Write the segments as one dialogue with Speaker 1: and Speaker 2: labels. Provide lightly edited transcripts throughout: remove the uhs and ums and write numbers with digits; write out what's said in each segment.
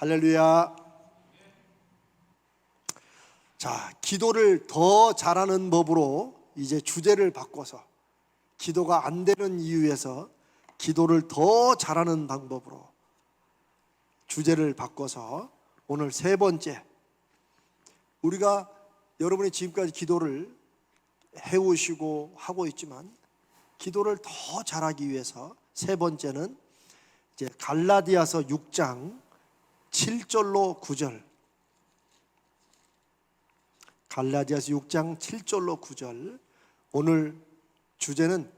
Speaker 1: 할렐루야. 자, 기도를 더 잘하는 법으로 이제 주제를 바꿔서 기도가 안 되는 이유에서 기도를 더 잘하는 방법으로 주제를 바꿔서 오늘 세 번째, 우리가 여러분이 지금까지 기도를 해오시고 하고 있지만 기도를 더 잘하기 위해서 세 번째는 이제 갈라디아서 6장 7절로 9절, 갈라디아서 6장 7절로 9절. 오늘 주제는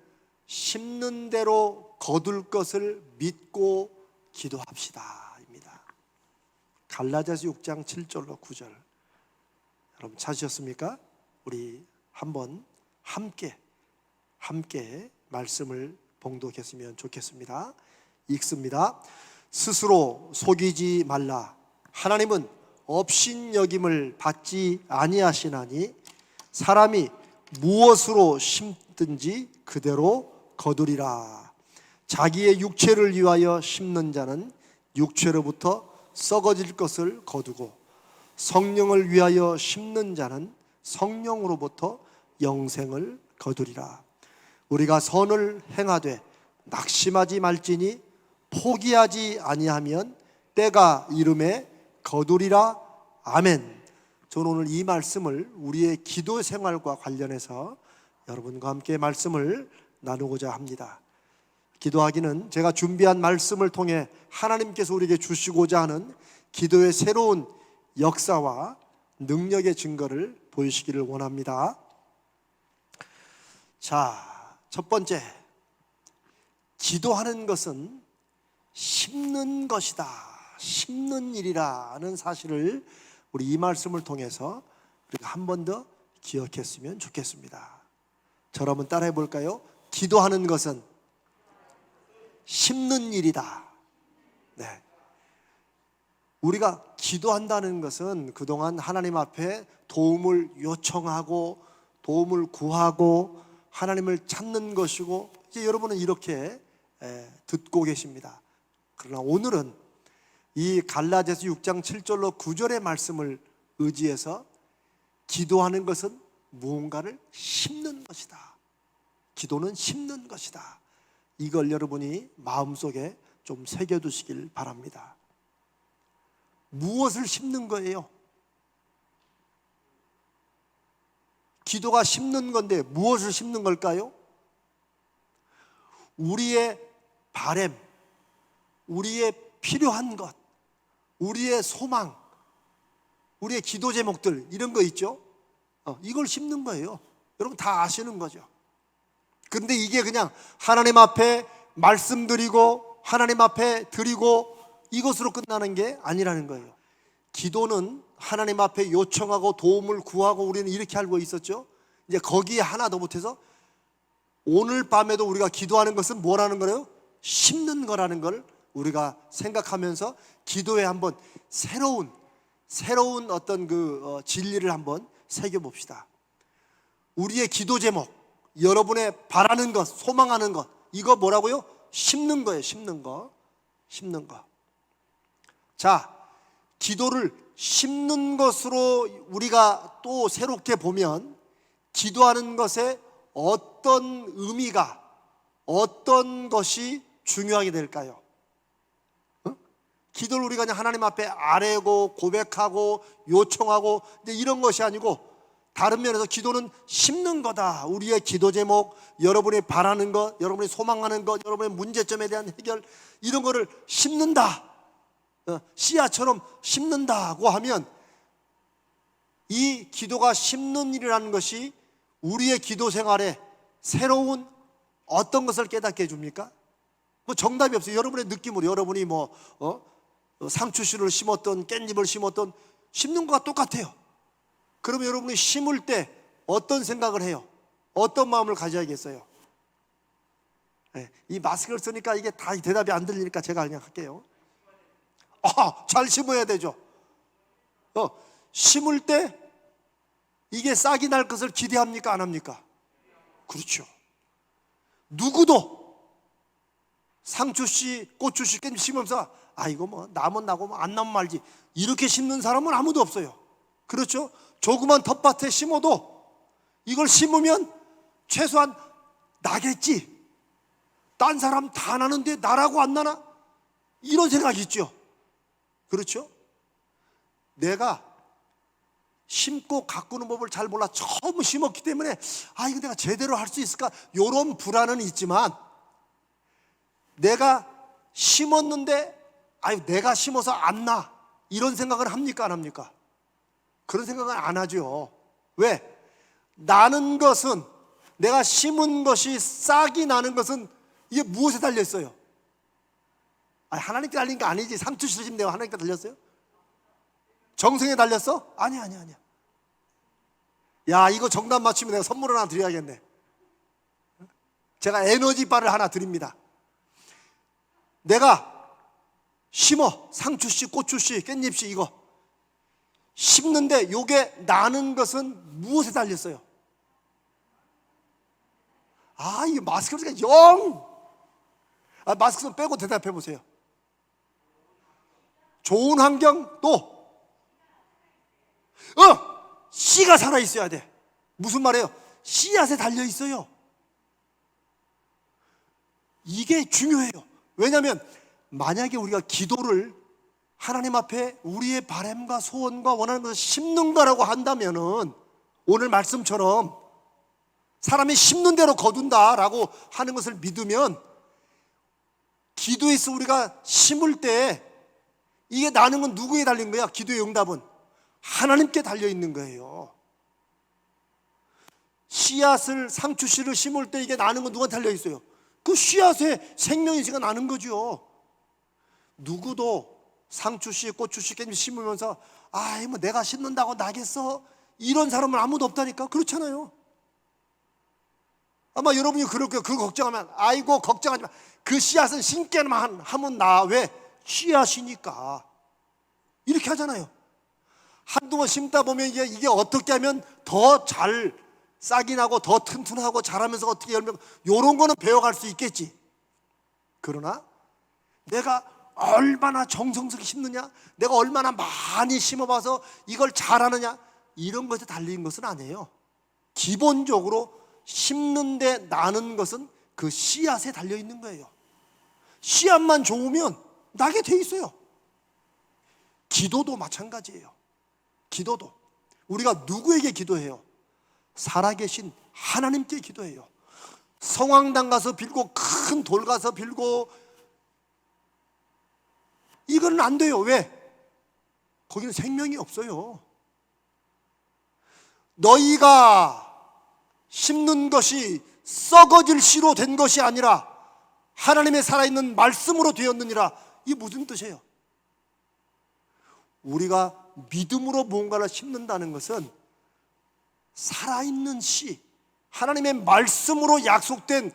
Speaker 1: 심는 대로 거둘 것을 믿고 기도합시다 입니다. 갈라디아서 6장 7절로 9절. 여러분 찾으셨습니까? 우리 한번 함께 말씀을 봉독했으면 좋겠습니다. 읽습니다. 스스로 속이지 말라. 하나님은 업신여김을 받지 아니하시나니 사람이 무엇으로 심든지 그대로 거두리라. 자기의 육체를 위하여 심는 자는 육체로부터 썩어질 것을 거두고 성령을 위하여 심는 자는 성령으로부터 영생을 거두리라. 우리가 선을 행하되 낙심하지 말지니 포기하지 아니하면 때가 이름에 거두리라. 아멘. 저는 오늘 이 말씀을 우리의 기도 생활과 관련해서 여러분과 함께 말씀을 나누고자 합니다. 기도하기는 제가 준비한 말씀을 통해 하나님께서 우리에게 주시고자 하는 기도의 새로운 역사와 능력의 증거를 보이시기를 원합니다. 자, 첫 번째, 기도하는 것은 심는 것이다, 심는 일이라는 사실을 우리 이 말씀을 통해서 우리가 한 번 더 기억했으면 좋겠습니다. 저를 한번 따라해 볼까요? 기도하는 것은 심는 일이다. 네. 우리가 기도한다는 것은 그동안 하나님 앞에 도움을 요청하고 도움을 구하고 하나님을 찾는 것이고, 이제 여러분은 이렇게 듣고 계십니다. 그러나 오늘은 이 갈라디아서 6장 7절로 9절의 말씀을 의지해서 기도하는 것은 무언가를 심는 것이다. 기도는 심는 것이다. 이걸 여러분이 마음속에 좀 새겨두시길 바랍니다. 무엇을 심는 거예요? 기도가 심는 건데 무엇을 심는 걸까요? 우리의 바램, 우리의 필요한 것, 우리의 소망, 우리의 기도 제목들, 이런 거 있죠? 이걸 심는 거예요. 여러분 다 아시는 거죠. 그런데 이게 그냥 하나님 앞에 말씀드리고 하나님 앞에 드리고 이것으로 끝나는 게 아니라는 거예요. 기도는 하나님 앞에 요청하고 도움을 구하고, 우리는 이렇게 알고 있었죠. 이제 거기에 하나 더 못해서 오늘 밤에도 우리가 기도하는 것은 뭐라는 거예요? 심는 거라는 걸 우리가 생각하면서 기도에 한번 새로운 어떤 그 진리를 한번 새겨봅시다. 우리의 기도 제목, 여러분의 바라는 것, 소망하는 것, 이거 뭐라고요? 심는 거예요. 심는 거. 자, 기도를 심는 것으로 우리가 또 새롭게 보면 기도하는 것에 어떤 의미가, 어떤 것이 중요하게 될까요? 기도를 우리가 그냥 하나님 앞에 아뢰고 고백하고 요청하고 이런 것이 아니고, 다른 면에서 기도는 심는 거다. 우리의 기도 제목, 여러분이 바라는 것, 여러분이 소망하는 것, 여러분의 문제점에 대한 해결, 이런 거를 심는다, 씨앗처럼 심는다고 하면 이 기도가 심는 일이라는 것이 우리의 기도 생활에 새로운 어떤 것을 깨닫게 해줍니까? 뭐 정답이 없어요. 여러분의 느낌으로, 여러분이 상추씨를 심었던 깻잎을 심었던 심는 것과 똑같아요. 그러면 여러분이 심을 때 어떤 생각을 해요? 어떤 마음을 가져야겠어요? 이 마스크를 쓰니까 이게 다 대답이 안 들리니까 제가 그냥 할게요. 잘 심어야 되죠. 심을 때 이게 싹이 날 것을 기대합니까? 안 합니까? 그렇죠. 누구도 상추씨, 고추씨, 깻잎 심으면서 이거 뭐 나면 나고 뭐 안 나면 말지, 이렇게 심는 사람은 아무도 없어요. 그렇죠? 조그만 텃밭에 심어도 이걸 심으면 최소한 나겠지, 딴 사람 다 나는데 나라고 안 나나, 이런 생각이 있죠. 그렇죠? 내가 심고 가꾸는 법을 잘 몰라 처음 심었기 때문에 이거 내가 제대로 할 수 있을까, 이런 불안은 있지만, 내가 심었는데 내가 심어서 안 나, 이런 생각을 합니까 안 합니까? 그런 생각은 안 하죠. 왜? 나는 것은, 내가 심은 것이 싹이 나는 것은 이게 무엇에 달려 있어요? 하나님께 달린 게 아니지. 상추 심으면 내가 하나님께 달렸어요? 정성에 달렸어? 아니야. 야, 이거 정답 맞추면 내가 선물 하나 드려야겠네. 제가 에너지바를 하나 드립니다. 내가 심어, 상추씨, 고추씨, 깻잎씨 이거 심는데 요게 나는 것은 무엇에 달렸어요? 이게 마스크 쓰니까 마스크 좀 빼고 대답해 보세요. 좋은 환경, 또 씨가 살아 있어야 돼. 무슨 말이에요? 씨앗에 달려 있어요. 이게 중요해요. 왜냐하면 만약에 우리가 기도를 하나님 앞에 우리의 바람과 소원과 원하는 것을 심는 거라고 한다면은, 오늘 말씀처럼 사람이 심는 대로 거둔다라고 하는 것을 믿으면, 기도에서 우리가 심을 때 이게 나는 건 누구에 달린 거야? 기도의 응답은 하나님께 달려 있는 거예요. 씨앗을, 상추씨를 심을 때 이게 나는 건 누구한테 달려 있어요? 그 씨앗에 생명이지가 나는 거죠. 누구도 상추씨, 고추씨, 깻잎 심으면서 뭐 내가 심는다고 나겠어, 이런 사람은 아무도 없다니까. 그렇잖아요. 아마 여러분이 그렇게 그 걱정하면 걱정하지 마, 그 씨앗은 심게만 하면 나. 왜? 씨앗이니까. 이렇게 하잖아요. 한두 번 심다 보면 이게 어떻게 하면 더 잘 싹이 나고 더 튼튼하고 자라면서 어떻게 열면, 이런 거는 배워갈 수 있겠지. 그러나 내가 얼마나 정성스럽게 심느냐, 내가 얼마나 많이 심어봐서 이걸 잘하느냐, 이런 것에 달린 것은 아니에요. 기본적으로 심는데 나는 것은 그 씨앗에 달려 있는 거예요. 씨앗만 좋으면 나게 돼 있어요. 기도도 마찬가지예요. 기도도 우리가 누구에게 기도해요? 살아계신 하나님께 기도해요. 성황당 가서 빌고, 큰 돌 가서 빌고, 이거는 안 돼요. 왜? 거기는 생명이 없어요. 너희가 심는 것이 썩어질 씨로 된 것이 아니라 하나님의 살아있는 말씀으로 되었느니라. 이게 무슨 뜻이에요? 우리가 믿음으로 무언가를 심는다는 것은 살아있는 씨, 하나님의 말씀으로 약속된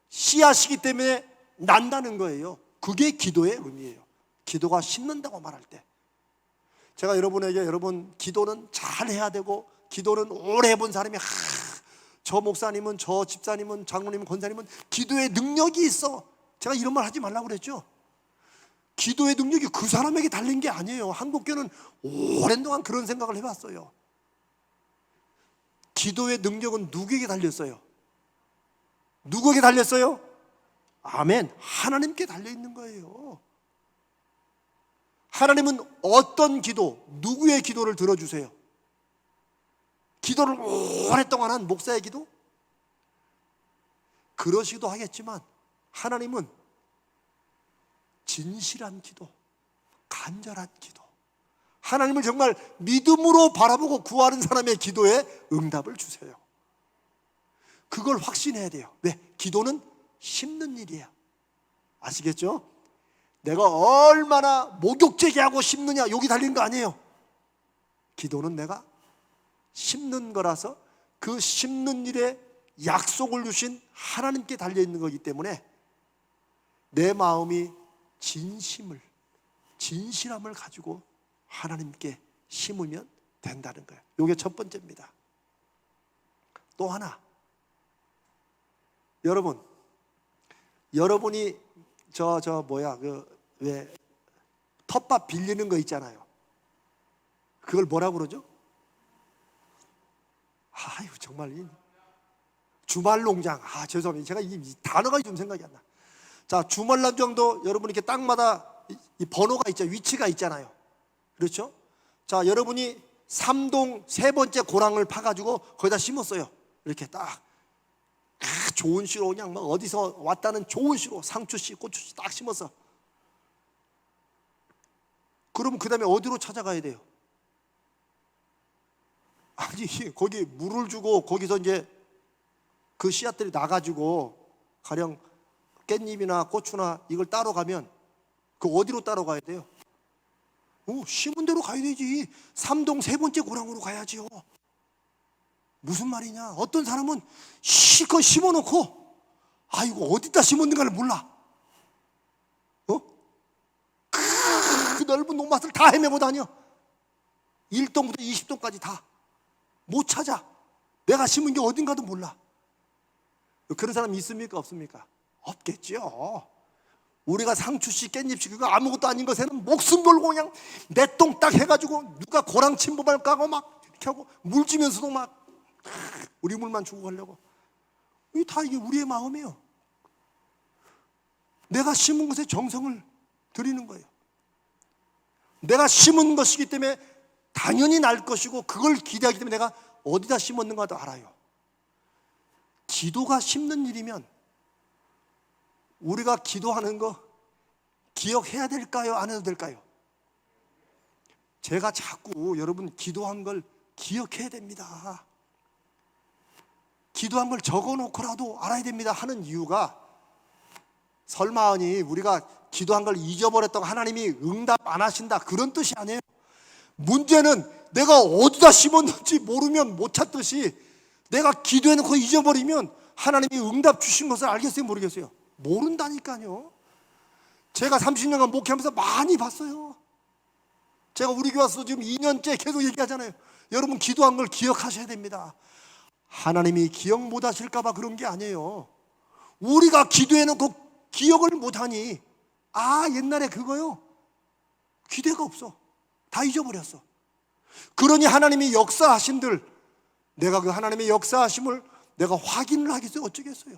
Speaker 1: 씨앗이기 때문에 난다는 거예요. 그게 기도의 의미예요. 기도가 심는다고 말할 때, 제가 여러분에게, 여러분 기도는 잘 해야 되고, 기도는 오래 해본 사람이, 저 목사님은, 저 집사님은, 장로님은, 권사님은 기도의 능력이 있어, 제가 이런 말 하지 말라고 그랬죠. 기도의 능력이 그 사람에게 달린 게 아니에요. 한국교회는 오랜 동안 그런 생각을 해봤어요. 기도의 능력은 누구에게 달렸어요? 누구에게 달렸어요? 아멘. 하나님께 달려있는 거예요. 하나님은 어떤 기도, 누구의 기도를 들어주세요? 기도를 오랫동안 한 목사의 기도? 그러시기도 하겠지만, 하나님은 진실한 기도, 간절한 기도, 하나님을 정말 믿음으로 바라보고 구하는 사람의 기도에 응답을 주세요. 그걸 확신해야 돼요. 왜? 기도는 심는 일이에요. 아시겠죠? 내가 얼마나 목욕제기하고 심느냐, 여기 달린 거 아니에요. 기도는 내가 심는 거라서, 그 심는 일에 약속을 주신 하나님께 달려있는 거기 때문에 내 마음이 진실함을 가지고 하나님께 심으면 된다는 거예요. 이게 첫 번째입니다. 또 하나, 여러분이 왜 텃밭 빌리는 거 있잖아요. 그걸 뭐라고 그러죠? 아유 정말 주말 농장. 죄송합니다. 제가 이 단어가 좀 생각이 안 나. 자, 주말 농장도 여러분 이렇게 땅마다 이 번호가 있죠. 위치가 있잖아요. 그렇죠? 자, 여러분이 3동 3번째 고랑을 파가지고 거기다 심었어요. 이렇게 딱 좋은 씨로 그냥 막 어디서 왔다는 좋은 씨로 상추씨, 고추씨 딱 심었어. 그러면 그 다음에 어디로 찾아가야 돼요? 아니 거기 물을 주고 거기서 이제 그 씨앗들이 나가지고 가령 깻잎이나 고추나 이걸 따러 가면 그 어디로 따러 가야 돼요? 심은 대로 가야 되지. 3동 3번째 고랑으로 가야지요. 무슨 말이냐? 어떤 사람은 실컷 심어놓고 이거 어디다 심었는가를 몰라. 그 넓은 논밭을 다 헤매고 다녀. 1동부터 20동까지 다 못 찾아. 내가 심은 게 어딘가도 몰라. 그런 사람 있습니까? 없습니까? 없겠죠. 우리가 상추씨, 깻잎씨 그거 아무것도 아닌 것에는 목숨 걸고 그냥 내 똥 딱 해가지고 누가 고랑 침범할 까고 막 이렇게 하고 물 주면서도 막 우리 물만 주고 가려고. 이게 우리의 마음이에요. 내가 심은 것에 정성을 들이는 거예요. 내가 심은 것이기 때문에 당연히 날 것이고 그걸 기대하기 때문에 내가 어디다 심었는가도 알아요. 기도가 심는 일이면 우리가 기도하는 거 기억해야 될까요? 안 해도 될까요? 제가 자꾸 여러분 기도한 걸 기억해야 됩니다. 기도한 걸 적어놓고라도 알아야 됩니다 하는 이유가 설마하니 우리가 기도한 걸 잊어버렸다고 하나님이 응답 안 하신다 그런 뜻이 아니에요. 문제는 내가 어디다 심었는지 모르면 못 찾듯이 내가 기도해놓고 잊어버리면 하나님이 응답 주신 것을 알겠어요? 모르겠어요? 모른다니까요. 제가 30년간 목회하면서 많이 봤어요. 제가 우리 교회 와서 지금 2년째 계속 얘기하잖아요. 여러분 기도한 걸 기억하셔야 됩니다. 하나님이 기억 못 하실까 봐 그런 게 아니에요. 우리가 기도해놓고 기억을 못하니 옛날에 그거요. 기대가 없어. 다 잊어버렸어. 그러니 하나님이 역사하신들 내가 그 하나님의 역사하심을 내가 확인을 하겠어요? 어쩌겠어요?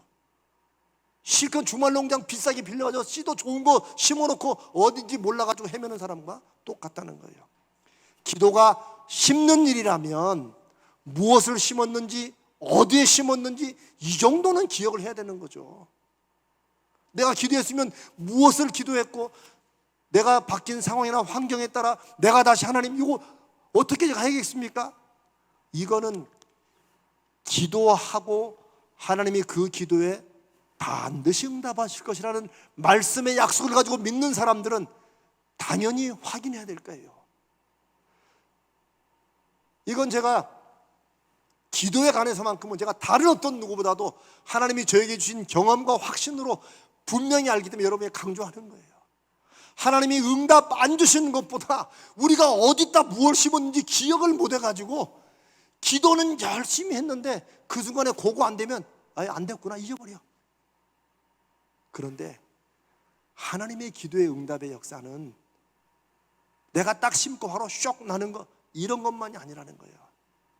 Speaker 1: 실컷 주말농장 비싸게 빌려가지고 씨도 좋은 거 심어놓고 어딘지 몰라가지고 헤매는 사람과 똑같다는 거예요. 기도가 심는 일이라면 무엇을 심었는지 어디에 심었는지 이 정도는 기억을 해야 되는 거죠. 내가 기도했으면 무엇을 기도했고 내가 바뀐 상황이나 환경에 따라 내가 다시 하나님 이거 어떻게 가야겠습니까? 이거는 기도하고 하나님이 그 기도에 반드시 응답하실 것이라는 말씀의 약속을 가지고 믿는 사람들은 당연히 확인해야 될 거예요. 이건 제가 기도에 관해서만큼은 제가 다른 어떤 누구보다도 하나님이 저에게 주신 경험과 확신으로 분명히 알기 때문에 여러분에게 강조하는 거예요. 하나님이 응답 안 주시는 것보다 우리가 어디다 무엇을 심었는지 기억을 못 해가지고 기도는 열심히 했는데 그 순간에 그거 안 되면 안 됐구나 잊어버려. 그런데 하나님의 기도의 응답의 역사는 내가 딱 심고 바로 쇽 나는 거 이런 것만이 아니라는 거예요.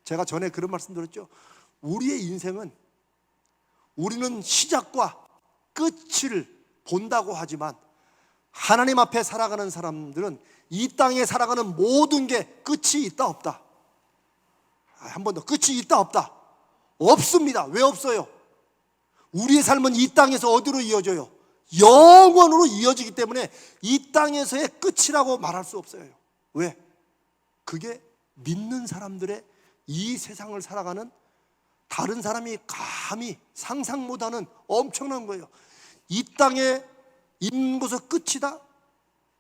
Speaker 1: 제가 전에 그런 말씀 드렸죠. 우리의 인생은 우리는 시작과 끝을 본다고 하지만 하나님 앞에 살아가는 사람들은 이 땅에 살아가는 모든 게 끝이 있다 없다. 한 번 더, 끝이 있다 없다. 없습니다. 왜 없어요? 우리의 삶은 이 땅에서 어디로 이어져요? 영원으로 이어지기 때문에 이 땅에서의 끝이라고 말할 수 없어요. 왜? 그게 믿는 사람들의 이 세상을 살아가는 다른 사람이 감히 상상 못하는 엄청난 거예요. 이 땅에 있는 것은 끝이다?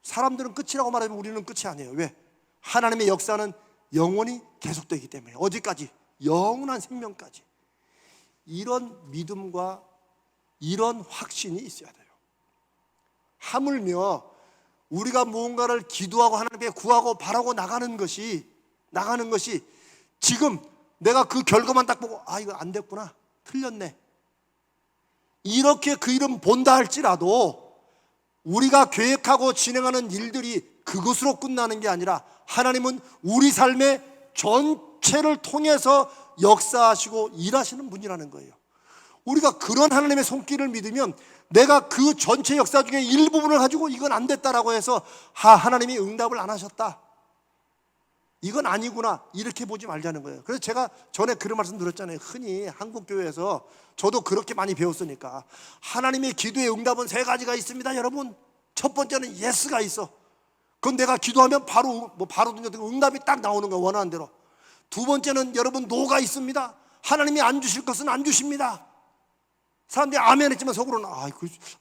Speaker 1: 사람들은 끝이라고 말하면 우리는 끝이 아니에요. 왜? 하나님의 역사는 영원히 계속되기 때문에 어디까지? 영원한 생명까지. 이런 믿음과 이런 확신이 있어야 돼요. 하물며 우리가 무언가를 기도하고 하나님께 구하고 바라고 나가는 것이 지금 내가 그 결과만 딱 보고 이거 안 됐구나, 틀렸네, 이렇게 그 이름 본다 할지라도 우리가 계획하고 진행하는 일들이 그것으로 끝나는 게 아니라 하나님은 우리 삶의 전체를 통해서 역사하시고 일하시는 분이라는 거예요. 우리가 그런 하나님의 손길을 믿으면 내가 그 전체 역사 중에 일부분을 가지고 이건 안 됐다라고 해서 하나님이 응답을 안 하셨다, 이건 아니구나, 이렇게 보지 말자는 거예요. 그래서 제가 전에 그런 말씀 드렸잖아요. 흔히 한국교회에서 저도 그렇게 많이 배웠으니까 하나님의 기도의 응답은 세 가지가 있습니다. 여러분, 첫 번째는 예스가 있어. 그건 내가 기도하면 바로 응답이 딱 나오는 거야, 원하는 대로. 두 번째는 여러분 노가 있습니다. 하나님이 안 주실 것은 안 주십니다. 사람들이 아멘 했지만 속으로는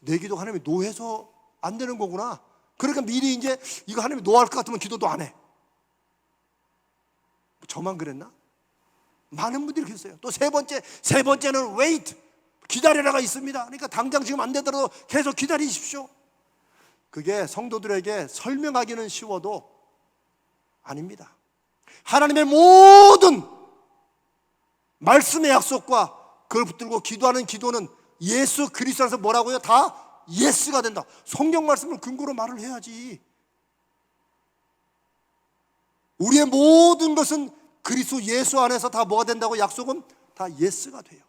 Speaker 1: 내 기도 하나님이 노해서 안 되는 거구나. 그러니까 미리 이제 이거 하나님이 노할 것 같으면 기도도 안 해. 저만 그랬나? 많은 분들이 그랬어요. 또 세 번째는 wait, 기다리라가 있습니다. 그러니까 당장 지금 안 되더라도 계속 기다리십시오. 그게 성도들에게 설명하기는 쉬워도 아닙니다. 하나님의 모든 말씀의 약속과 그걸 붙들고 기도하는 기도는 예수 그리스도 안에서 뭐라고요? 다 예스가 된다. 성경 말씀을 근거로 말을 해야지. 우리의 모든 것은 그리스도 예수 안에서 다 뭐가 된다고? 약속은 다 예스가 돼요.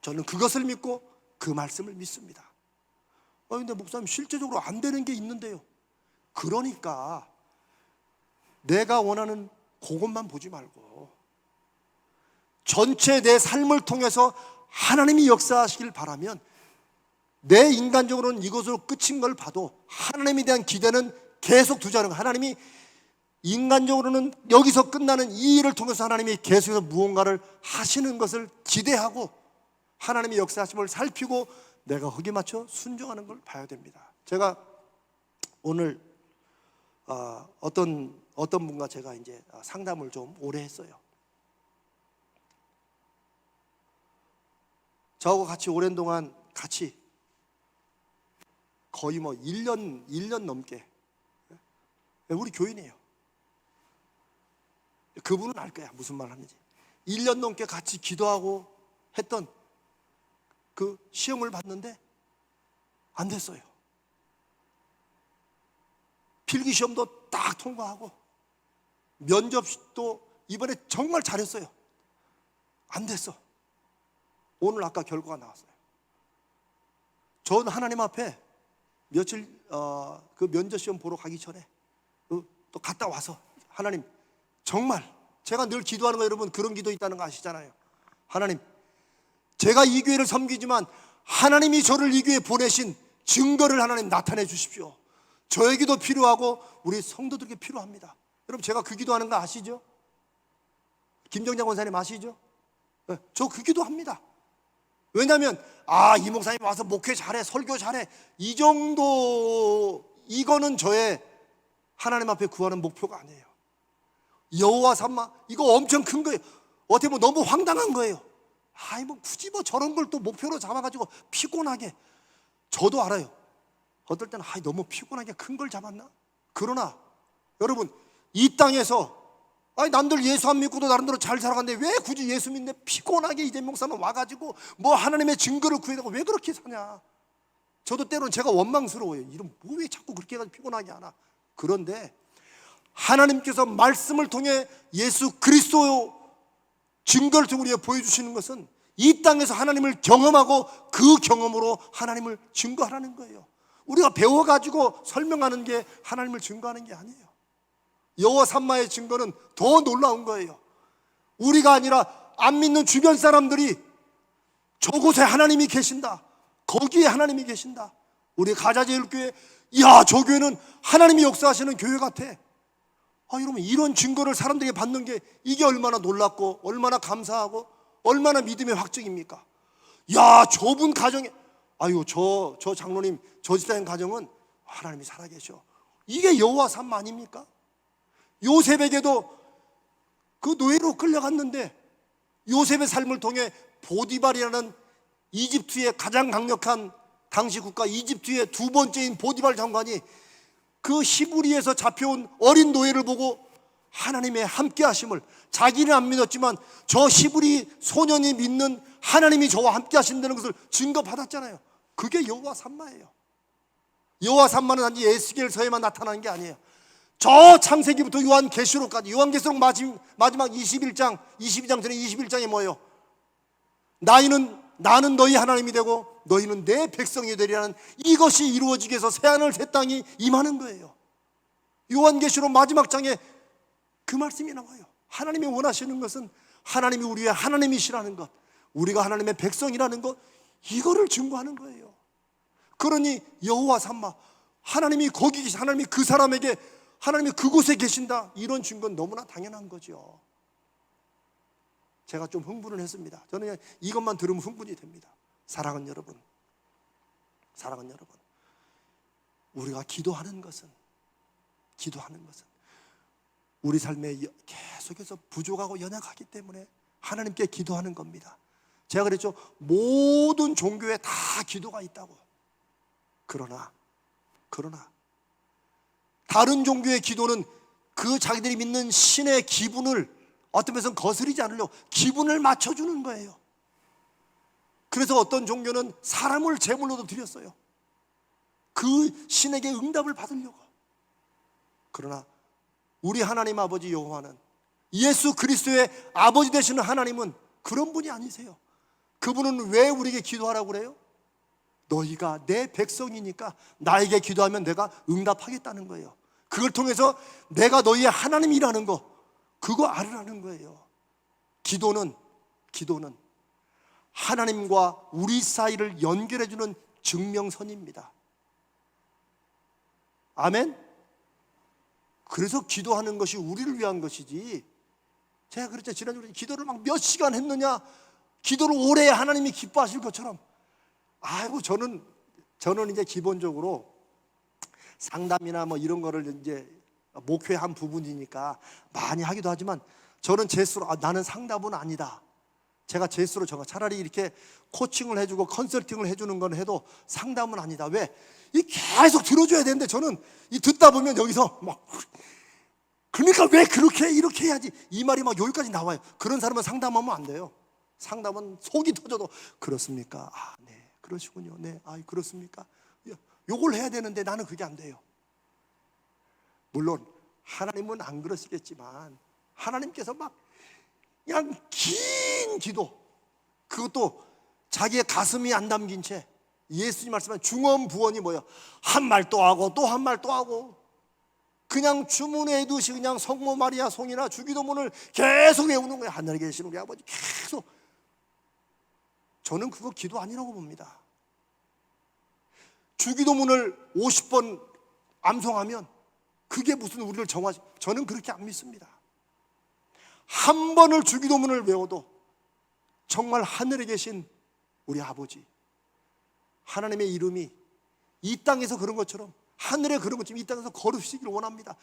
Speaker 1: 저는 그것을 믿고 그 말씀을 믿습니다. 근데 목사님 실제적으로 안 되는 게 있는데요. 그러니까 내가 원하는 그것만 보지 말고 전체 내 삶을 통해서 하나님이 역사하시길 바라면, 내 인간적으로는 이것으로 끝인 걸 봐도 하나님에 대한 기대는 계속 두자는 거예요. 하나님이 인간적으로는 여기서 끝나는 이 일을 통해서 하나님이 계속해서 무언가를 하시는 것을 기대하고 하나님의 역사하심을 살피고 내가 거기에 맞춰 순종하는 걸 봐야 됩니다. 제가 오늘 어떤 분과 제가 이제 상담을 좀 오래 했어요. 저하고 같이 오랜 동안 같이 거의 1년 넘게, 우리 교인이에요. 그분은 알 거야 무슨 말 하는지. 1년 넘게 같이 기도하고 했던 그 시험을 봤는데 안 됐어요. 필기시험도 딱 통과하고 면접도 이번에 정말 잘했어요. 안 됐어. 오늘 아까 결과가 나왔어요. 전 하나님 앞에 며칠 그 면접시험 보러 가기 전에 또 갔다 와서, 하나님 정말 제가 늘 기도하는 거, 여러분 그런 기도 있다는 거 아시잖아요. 하나님, 제가 이 교회를 섬기지만 하나님이 저를 이 교회에 보내신 증거를 하나님 나타내 주십시오. 저에게도 필요하고 우리 성도들에게 필요합니다. 여러분 제가 그 기도하는 거 아시죠? 김정장 원사님 아시죠? 저 그 기도합니다. 왜냐하면 이 목사님 와서 목회 잘해, 설교 잘해, 이 정도, 이거는 저의 하나님 앞에 구하는 목표가 아니에요. 여호와 삼마, 이거 엄청 큰 거예요. 어떻게 보면 너무 황당한 거예요. 굳이 저런 걸 또 목표로 잡아가지고 피곤하게. 저도 알아요. 어떨 때는 너무 피곤하게 큰 걸 잡았나? 그러나 여러분, 이 땅에서 남들 예수 안 믿고도 나름대로 잘 살아가는데 왜 굳이 예수 믿는데 피곤하게 이재명 목사만 와가지고 하나님의 증거를 구해다가 왜 그렇게 사냐? 저도 때로는 제가 원망스러워요. 이런 왜 자꾸 그렇게 해가지고 피곤하게 하나? 그런데 하나님께서 말씀을 통해 예수 그리스도 증거를 통해 우리에게 보여주시는 것은 이 땅에서 하나님을 경험하고 그 경험으로 하나님을 증거하라는 거예요. 우리가 배워가지고 설명하는 게 하나님을 증거하는 게 아니에요. 여호와 삼마의 증거는 더 놀라운 거예요. 우리가 아니라 안 믿는 주변 사람들이 저곳에 하나님이 계신다, 거기에 하나님이 계신다. 우리 가자제일교회, 저 교회는 하나님이 역사하시는 교회 같아. 여러분, 이런 증거를 사람들에게 받는 게 이게 얼마나 놀랍고 얼마나 감사하고 얼마나 믿음의 확증입니까? 좁은 가정에 저 장로님, 저 집사님 가정은 하나님이 살아계셔. 이게 여호와 삼마 아닙니까? 요셉에게도 그 노예로 끌려갔는데 요셉의 삶을 통해 보디발이라는 이집트의 가장 강력한 당시 국가 이집트의 두 번째인 보디발 장관이 그 히브리에서 잡혀온 어린 노예를 보고 하나님의 함께 하심을, 자기는 안 믿었지만 저 히브리 소년이 믿는 하나님이 저와 함께 하신다는 것을 증거받았잖아요. 그게 여호와 삼마예요. 여호와 삼마는 단지 에스겔서에만 나타나는 게 아니에요. 저 창세기부터 요한계시록까지, 요한계시록 마지막 21장, 22장 전에 21장에 뭐예요? 나는 너희 하나님이 되고 너희는 내 백성이 되리라는, 이것이 이루어지기 위해서 새하늘 새 땅이 임하는 거예요. 요한계시록 마지막 장에 그 말씀이 나와요. 하나님이 원하시는 것은 하나님이 우리의 하나님이시라는 것, 우리가 하나님의 백성이라는 것, 이거를 증거하는 거예요. 그러니 여호와 삼마, 하나님이 거기 계신, 하나님이 그 사람에게, 하나님이 그곳에 계신다, 이런 증거는 너무나 당연한 거죠. 제가 좀 흥분을 했습니다. 저는 이것만 들으면 흥분이 됩니다. 사랑하는 여러분, 우리가 기도하는 것은 우리 삶에 계속해서 부족하고 연약하기 때문에 하나님께 기도하는 겁니다. 제가 그랬죠. 모든 종교에 다 기도가 있다고. 그러나 다른 종교의 기도는 그 자기들이 믿는 신의 기분을 어떤 면에서는 거스르지 않으려고 기분을 맞춰주는 거예요. 그래서 어떤 종교는 사람을 제물로도 드렸어요. 그 신에게 응답을 받으려고. 그러나 우리 하나님 아버지 여호와는, 예수 그리스도의 아버지 되시는 하나님은 그런 분이 아니세요. 그분은 왜 우리에게 기도하라고 그래요? 너희가 내 백성이니까 나에게 기도하면 내가 응답하겠다는 거예요. 그걸 통해서 내가 너희의 하나님이라는 거, 그거 알으라는 거예요. 기도는 하나님과 우리 사이를 연결해주는 증명선입니다. 아멘? 그래서 기도하는 것이 우리를 위한 것이지, 제가 그랬죠. 지난주에 기도를 막 몇 시간 했느냐, 기도를 오래 해야 하나님이 기뻐하실 것처럼. 아이고, 저는 이제 기본적으로 상담이나 뭐 이런 거를 이제 목회의 한 부분이니까 많이 하기도 하지만, 저는 제 스스로 나는 상담은 아니다. 제가 제 스스로 차라리 이렇게 코칭을 해주고 컨설팅을 해주는 건 해도 상담은 아니다. 왜? 이 계속 들어줘야 되는데, 저는 이 듣다 보면 여기서 막, 그러니까 왜 그렇게 이렇게 해야지, 이 말이 막 여기까지 나와요. 그런 사람은 상담하면 안 돼요. 상담은 속이 터져도, 그렇습니까? 네, 그러시군요. 네, 그렇습니까? 요걸 해야 되는데 나는 그게 안 돼요. 물론 하나님은 안 그러시겠지만, 하나님께서 막 그냥 긴 기도, 그것도 자기의 가슴이 안 담긴 채, 예수님 말씀한 중언부언이 뭐예요? 한 말 또 하고 또 한 말 또 하고, 그냥 주문해두시 그냥 성모 마리아 송이나 주기도문을 계속 외우는 거예요. 하늘에 계시는 우리 아버지, 계속. 저는 그거 기도 아니라고 봅니다. 주기도문을 50번 암송하면 그게 무슨 우리를 정화시, 저는 그렇게 안 믿습니다. 한 번을 주기도문을 외워도 정말 하늘에 계신 우리 아버지, 하나님의 이름이 이 땅에서 그런 것처럼, 하늘에 그런 것처럼 이 땅에서 거룩시기를 원합니다.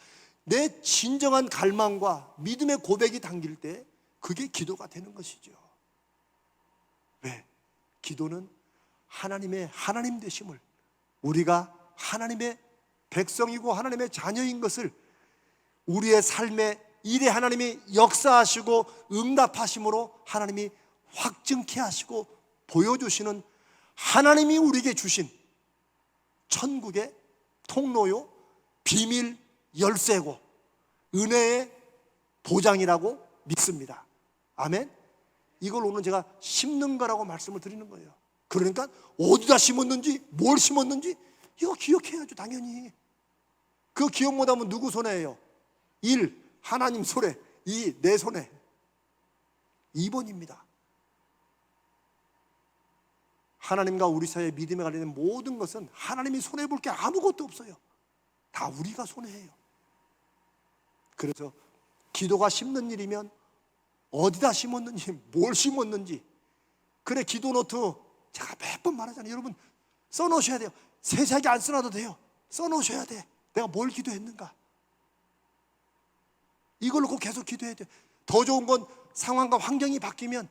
Speaker 1: 내 진정한 갈망과 믿음의 고백이 담길 때 그게 기도가 되는 것이죠. 왜? 기도는 하나님의 하나님 되심을, 우리가 하나님의 백성이고 하나님의 자녀인 것을 우리의 삶의 일에 하나님이 역사하시고 응답하심으로 하나님이 확증케 하시고 보여주시는, 하나님이 우리에게 주신 천국의 통로요, 비밀 열쇠고 은혜의 보장이라고 믿습니다. 아멘. 이걸 오늘 제가 심는 거라고 말씀을 드리는 거예요. 그러니까 어디다 심었는지, 뭘 심었는지 이거 기억해야죠. 당연히. 그거 기억 못하면 누구 손해예요? 1. 하나님 손해. 2. 내 손해. 2번입니다. 하나님과 우리 사이의 믿음에 관련된 모든 것은 하나님이 손해볼 게 아무것도 없어요. 다 우리가 손해해요. 그래서 기도가 심는 일이면 어디다 심었는지, 뭘 심었는지, 그래, 기도 노트 제가 몇 번 말하잖아요. 여러분 써놓으셔야 돼요. 세세하게 안 써놔도 돼요. 써놓으셔야 돼. 내가 뭘 기도했는가, 이걸로 꼭 계속 기도해야 돼요. 더 좋은 건 상황과 환경이 바뀌면,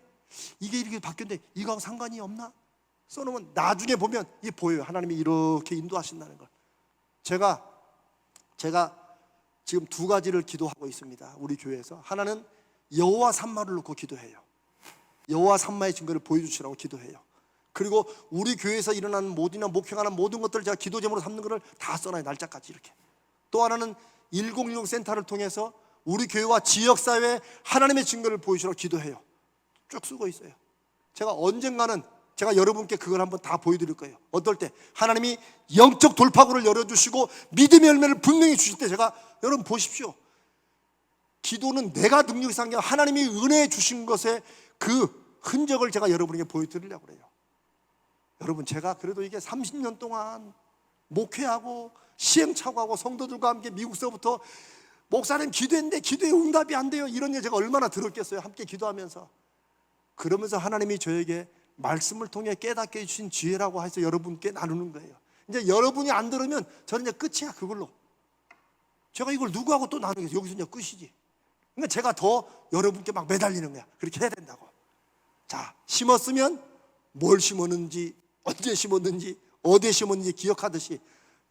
Speaker 1: 이게 이렇게 바뀌었는데 이거하고 상관이 없나? 써놓으면 나중에 보면 이게 보여요. 하나님이 이렇게 인도하신다는 걸. 제가 지금 두 가지를 기도하고 있습니다. 우리 교회에서. 하나는 여호와 삼마를 놓고 기도해요. 여호와 삼마의 증거를 보여주시라고 기도해요. 그리고 우리 교회에서 일어나는 모든이나 목회하는 모든 것들을 제가 기도 제목으로 삼는 것을 다 써놔요. 날짜까지 이렇게. 또 하나는 1016 센터를 통해서 우리 교회와 지역사회에 하나님의 증거를 보여주라고 기도해요. 쭉 쓰고 있어요. 제가 언젠가는 제가 여러분께 그걸 한번 다 보여드릴 거예요. 어떨 때 하나님이 영적 돌파구를 열어주시고 믿음의 열매를 분명히 주실 때 제가, 여러분 보십시오, 기도는 내가 능력이 산 게 하나님이 은혜 주신 것의 그 흔적을 제가 여러분에게 보여드리려고 그래요. 여러분, 제가 그래도 이게 30년 동안 목회하고 시행착오하고 성도들과 함께 미국서부터 목사님 기도했는데 기도에 응답이 안 돼요, 이런 일 제가 얼마나 들었겠어요. 함께 기도하면서. 그러면서 하나님이 저에게 말씀을 통해 깨닫게 해주신 지혜라고 해서 여러분께 나누는 거예요. 이제 여러분이 안 들으면 저는 이제 끝이야. 그걸로 제가 이걸 누구하고 또 나누겠어요. 여기서 이제 끝이지. 그러니까 제가 더 여러분께 막 매달리는 거야. 그렇게 해야 된다고. 자, 심었으면 뭘 심었는지, 언제 심었는지, 어디에 심었는지 기억하듯이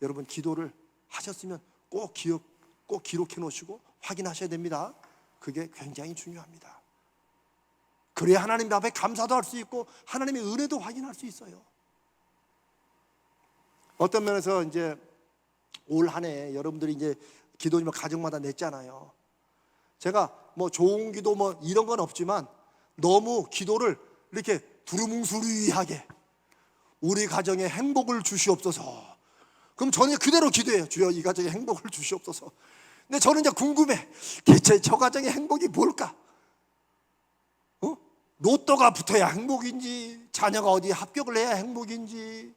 Speaker 1: 여러분 기도를 하셨으면 꼭 기록해 놓으시고 확인하셔야 됩니다. 그게 굉장히 중요합니다. 그래야 하나님 앞에 감사도 할 수 있고 하나님의 은혜도 확인할 수 있어요. 어떤 면에서 이제 올 한 해 여러분들이 이제 기도 제목 가정마다 냈잖아요. 제가 뭐 좋은 기도 뭐 이런 건 없지만 너무 기도를 이렇게 두루뭉술하게 우리 가정에 행복을 주시옵소서. 그럼 저는 그대로 기도해요. 주여, 이 가정에 행복을 주시옵소서. 근데 저는 이제 궁금해. 대체 저 가정의 행복이 뭘까? 로또가 붙어야 행복인지, 자녀가 어디 합격을 해야 행복인지,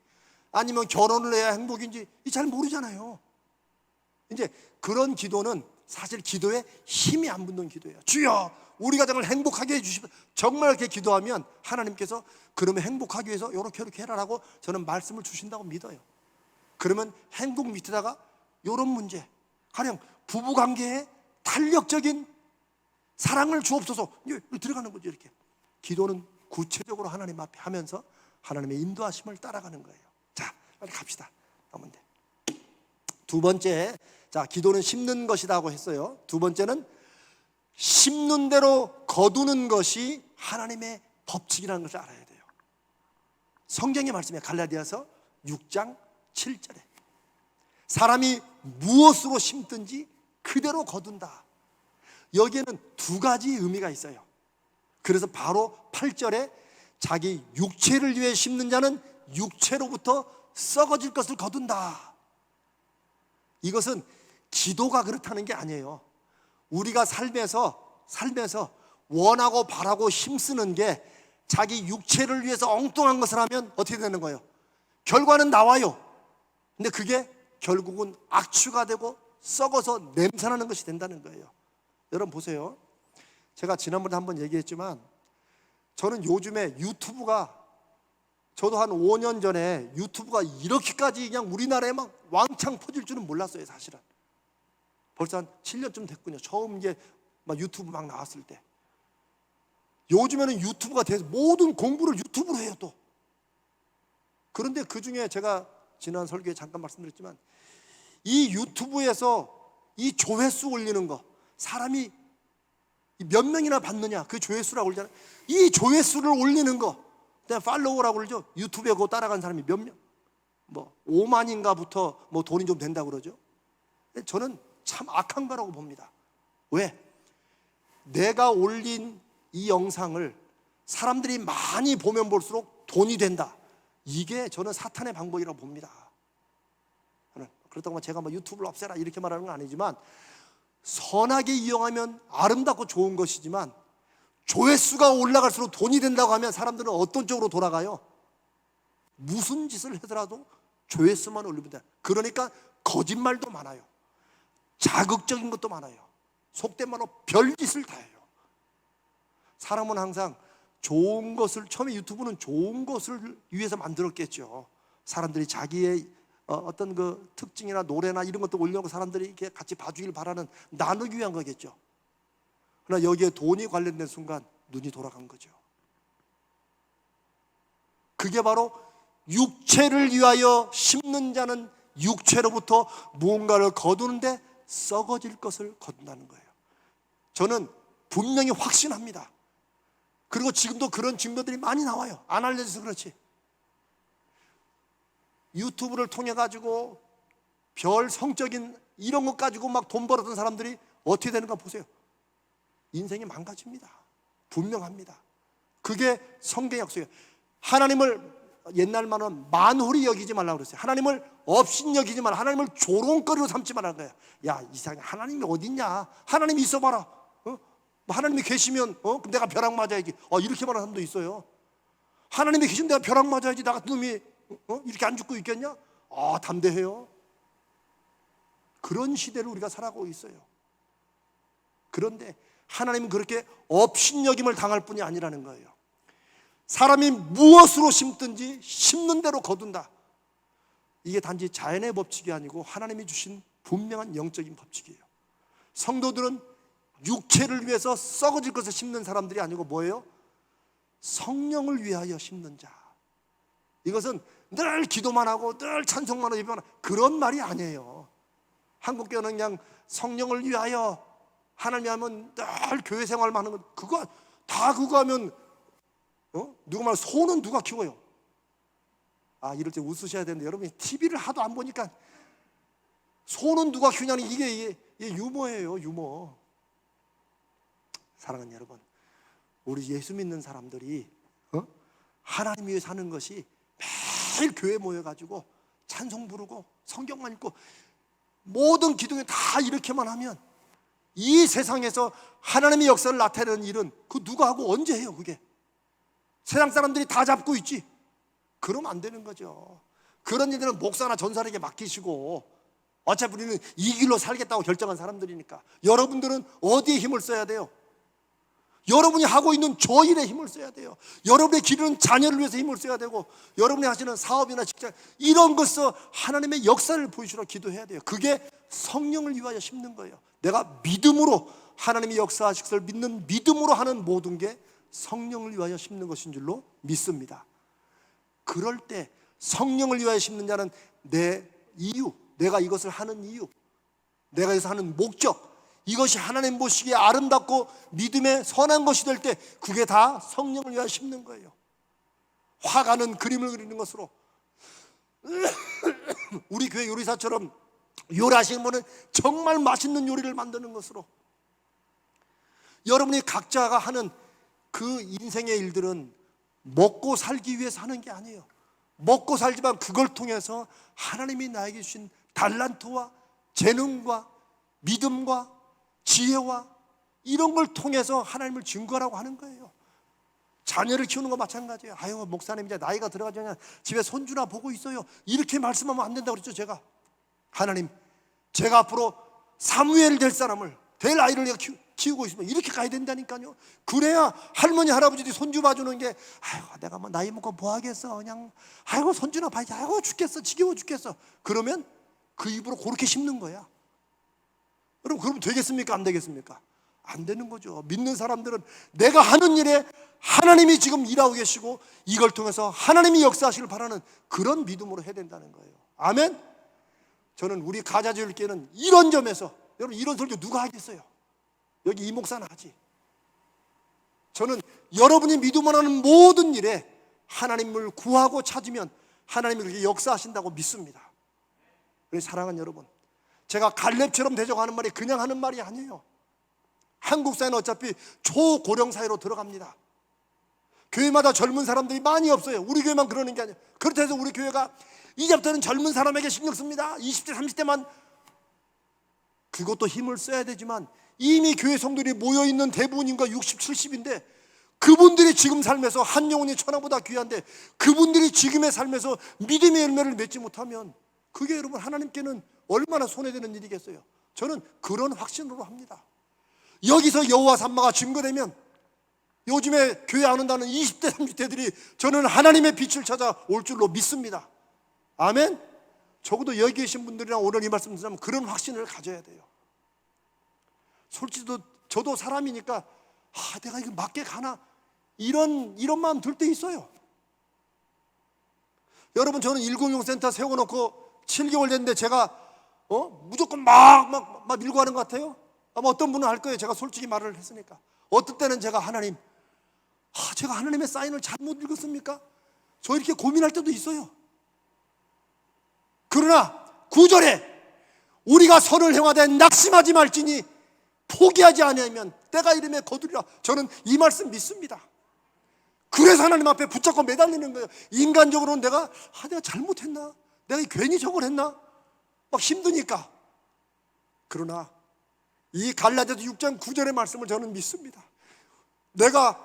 Speaker 1: 아니면 결혼을 해야 행복인지 잘 모르잖아요. 이제 그런 기도는 사실 기도에 힘이 안 붙는 기도예요. 주여, 우리 가정을 행복하게 해주시면, 정말 이렇게 기도하면 하나님께서 그러면 행복하기 위해서 이렇게 해라라고 저는 말씀을 주신다고 믿어요. 그러면 행복 밑에다가 이런 문제, 가령 부부관계에 탄력적인 사랑을 주옵소서, 이게 들어가는 거죠. 이렇게 기도는 구체적으로 하나님 앞에 하면서 하나님의 인도하심을 따라가는 거예요. 자, 빨리 갑시다. 하면 돼. 두 번째, 자, 기도는 심는 것이라고 했어요. 두 번째는 심는 대로 거두는 것이 하나님의 법칙이라는 것을 알아야 돼요. 성경의 말씀에 갈라디아서 6장 7절에 사람이 무엇으로 심든지 그대로 거둔다. 여기에는 두 가지 의미가 있어요. 그래서 바로 8절에 자기 육체를 위해 심는 자는 육체로부터 썩어질 것을 거둔다. 이것은 기도가 그렇다는 게 아니에요. 우리가 살면서 원하고 바라고 힘쓰는 게 자기 육체를 위해서 엉뚱한 것을 하면 어떻게 되는 거예요? 결과는 나와요. 근데 그게 결국은 악취가 되고 썩어서 냄새나는 것이 된다는 거예요. 여러분 보세요. 제가 지난번에 한번 얘기했지만 저는 요즘에 유튜브가, 저도 한 5년 전에 유튜브가 이렇게까지 그냥 우리나라에 막 왕창 퍼질 줄은 몰랐어요. 사실은 벌써 한 7년쯤 됐군요. 처음 이게 막 유튜브 막 나왔을 때. 요즘에는 유튜브가 돼서 모든 공부를 유튜브로 해요 또. 그런데 그 중에 제가 지난 설교에 잠깐 말씀드렸지만 이 유튜브에서 이 조회수 올리는 거, 사람이 몇 명이나 받느냐, 그 조회수라고 올리잖아요. 이 조회수를 올리는 거, 그냥 팔로워라고 그러죠. 유튜브에 그거 따라간 사람이 몇 명, 뭐 5만인가부터 뭐 돈이 좀 된다고 그러죠. 저는 참 악한 거라고 봅니다. 왜? 내가 올린 이 영상을 사람들이 많이 보면 볼수록 돈이 된다. 이게 저는 사탄의 방법이라고 봅니다. 그렇다고 제가 뭐 유튜브를 없애라 이렇게 말하는 건 아니지만, 선하게 이용하면 아름답고 좋은 것이지만 조회수가 올라갈수록 돈이 된다고 하면 사람들은 어떤 쪽으로 돌아가요? 무슨 짓을 하더라도 조회수만 올리면 돼. 그러니까 거짓말도 많아요. 자극적인 것도 많아요. 속된 말로 별짓을 다 해요. 사람은 항상 좋은 것을, 처음에 유튜브는 좋은 것을 위해서 만들었겠죠. 사람들이 자기의 어떤 그 특징이나 노래나 이런 것도 올려놓고 사람들이 이렇게 같이 봐주길 바라는, 나누기 위한 거겠죠. 그러나 여기에 돈이 관련된 순간 눈이 돌아간 거죠. 그게 바로 육체를 위하여 심는 자는 육체로부터 무언가를 거두는데 썩어질 것을 거둔다는 거예요. 저는 분명히 확신합니다. 그리고 지금도 그런 증거들이 많이 나와요. 안 알려져서 그렇지. 유튜브를 통해 가지고 별 성적인 이런 것 가지고 막 돈 벌었던 사람들이 어떻게 되는가 보세요. 인생이 망가집니다. 분명합니다. 그게 성경의 약속이에요. 하나님을 옛날 말은 만홀히 여기지 말라고 그랬어요. 하나님을 업신 여기지 말라. 하나님을 조롱거리로 삼지 말라는 거예요. 야, 이상해. 하나님이 어딨냐? 하나님이 있어봐라. 뭐 하나님이 계시면 그럼 내가 벼락 맞아야지. 이렇게 말하는 사람도 있어요. 하나님이 계시면 내가 벼락 맞아야지. 나 같은 놈이 이렇게 안 죽고 있겠냐? 담대해요. 그런 시대를 우리가 살아가고 있어요. 그런데 하나님은 그렇게 업신여김을 당할 뿐이 아니라는 거예요. 사람이 무엇으로 심든지 심는 대로 거둔다. 이게 단지 자연의 법칙이 아니고 하나님이 주신 분명한 영적인 법칙이에요. 성도들은 육체를 위해서 썩어질 것을 심는 사람들이 아니고 뭐예요? 성령을 위하여 심는 자. 이것은 늘 기도만 하고 늘 찬송만 하고 예배만 하고 그런 말이 아니에요. 한국교회는 그냥 성령을 위하여 하나님 하면 늘 교회 생활만 하는 것, 그거 하면 누가 말하면 소는 누가 키워요? 이럴 때 웃으셔야 되는데 여러분이 TV를 하도 안 보니까 소는 누가 키우냐는 이게 유머예요. 유머. 사랑하는 여러분, 우리 예수 믿는 사람들이 하나님 위해 사는 것이 매일 교회 모여가지고 찬송 부르고 성경만 읽고 모든 기도에 다 이렇게만 하면 이 세상에서 하나님의 역사를 나타내는 일은 그 누가 하고 언제 해요? 그게 세상 사람들이 다 잡고 있지. 그러면 안 되는 거죠. 그런 일들은 목사나 전사에게 맡기시고 어차피 우리는 이 길로 살겠다고 결정한 사람들이니까 여러분들은 어디에 힘을 써야 돼요? 여러분이 하고 있는 저 일에 힘을 써야 돼요. 여러분의 기르는 자녀를 위해서 힘을 써야 되고 여러분이 하시는 사업이나 직장 이런 것서 하나님의 역사를 보여주라 기도해야 돼요. 그게 성령을 위하여 심는 거예요. 내가 믿음으로 하나님의 역사하실 것을 믿는 믿음으로 하는 모든 게 성령을 위하여 심는 것인 줄로 믿습니다. 그럴 때 성령을 위하여 심는 자는 내 이유, 내가 이것을 하는 이유, 내가 이것을 하는 목적, 이것이 하나님 보시기에 아름답고 믿음의 선한 것이 될 때 그게 다 성령을 위하여 심는 거예요. 화가는 그림을 그리는 것으로 우리 교회 요리사처럼 요리하시는 분은 정말 맛있는 요리를 만드는 것으로 여러분이 각자가 하는 그 인생의 일들은 먹고 살기 위해서 하는 게 아니에요. 먹고 살지만 그걸 통해서 하나님이 나에게 주신 달란트와 재능과 믿음과 지혜와 이런 걸 통해서 하나님을 증거하라고 하는 거예요. 자녀를 키우는 거 마찬가지예요. 목사님 이제 나이가 들어가잖아요. 집에 손주나 보고 있어요. 이렇게 말씀하면 안 된다고 그랬죠. 제가 하나님, 제가 앞으로 사무엘 될 사람을, 될 아이를 내가 키우고 있으면 이렇게 가야 된다니까요. 그래야 할머니 할아버지들이 손주 봐주는 게 내가 뭐 나이 먹고 뭐 하겠어, 그냥 손주나 봐야지, 죽겠어, 지겨워 죽겠어. 그러면 그 입으로 그렇게 심는 거야. 여러분, 그러면 되겠습니까? 안 되겠습니까? 안 되는 거죠. 믿는 사람들은 내가 하는 일에 하나님이 지금 일하고 계시고 이걸 통해서 하나님이 역사하시길 바라는 그런 믿음으로 해야 된다는 거예요. 아멘. 저는 우리 가자지울교회는 이런 점에서, 여러분, 이런 설교 누가 하겠어요? 여기 이 목사는 하지. 저는 여러분이 믿음을 하는 모든 일에 하나님을 구하고 찾으면 하나님이 그렇게 역사하신다고 믿습니다. 그래서 사랑하는 여러분, 제가 갈렙처럼 되자고 하는 말이 그냥 하는 말이 아니에요. 한국 사회는 어차피 초고령 사회로 들어갑니다. 교회마다 젊은 사람들이 많이 없어요. 우리 교회만 그러는 게 아니에요. 그렇다 해서 우리 교회가 이제부터는 젊은 사람에게 신경 씁니다. 20대 30대만. 그것도 힘을 써야 되지만 이미 교회 성도들이 모여있는 대부분 인구가 60, 70인데 그분들이 지금 삶에서 한 영혼이 천하보다 귀한데 그분들이 지금의 삶에서 믿음의 열매를 맺지 못하면 그게 여러분 하나님께는 얼마나 손해되는 일이겠어요. 저는 그런 확신으로 합니다. 여기서 여호와 삼마가 증거되면 요즘에 교회 안 온다는 20대 30대들이 저는 하나님의 빛을 찾아 올 줄로 믿습니다. 아멘. 적어도 여기 계신 분들이랑 오늘 이 말씀 듣자면 그런 확신을 가져야 돼요. 솔직히 저도 사람이니까 내가 이거 맞게 가나 이런 마음 들 때 있어요. 여러분, 저는 106센터 세워놓고 7개월 됐는데 제가 무조건 막 밀고 가는 것 같아요? 아마 어떤 분은 할 거예요. 제가 솔직히 말을 했으니까. 어떨 때는 제가 하나님, 제가 하나님의 사인을 잘못 읽었습니까? 저 이렇게 고민할 때도 있어요. 그러나 9절에 우리가 선을 행하되 낙심하지 말지니 포기하지 아니하면 때가 이름에 거두리라. 저는 이 말씀 믿습니다. 그래서 하나님 앞에 붙잡고 매달리는 거예요. 인간적으로는 내가 잘못했나? 내가 괜히 저걸 했나? 막 힘드니까. 그러나 이 갈라디아서 6장 9절의 말씀을 저는 믿습니다. 내가